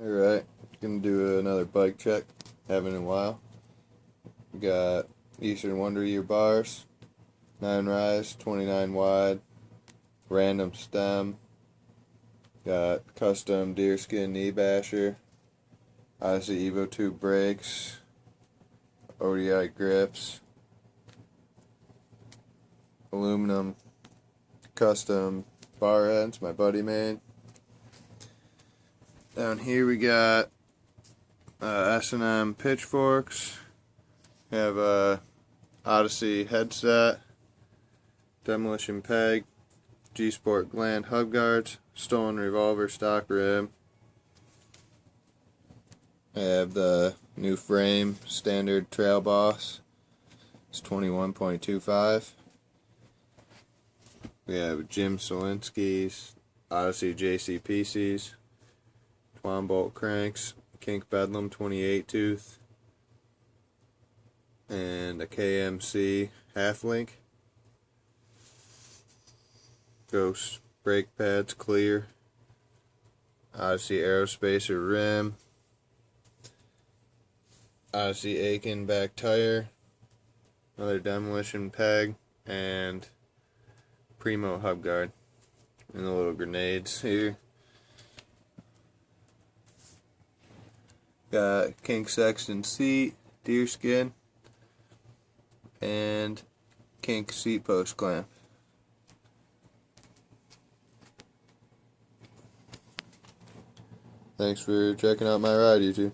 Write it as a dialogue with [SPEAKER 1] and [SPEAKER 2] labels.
[SPEAKER 1] Alright, gonna do another bike check. Haven't in a while. Got Eastern Wonder Year bars, 9 rise, 29 wide, random stem. Got custom deerskin knee basher, Odyssey Evo 2 brakes, ODI grips, aluminum custom bar heads my buddy made. Down here we got S&M pitchforks. We have a Odyssey headset, demolition peg, G-Sport gland hub guards, stolen revolver stock rim. I have the new frame, standard Trail Boss. It's 21.25. We have Jim Solinsky's Odyssey JCPCs, Twan bolt cranks, Kink Bedlam 28 tooth, and a KMC half link. Ghost brake pads clear, Odyssey Aerospacer rim, Odyssey Aiken back tire, another demolition peg, and Primo hub guard, and the little grenades here. Got Kink Sexton seat, deerskin, and Kink seat post clamp. Thanks for checking out my ride, YouTube.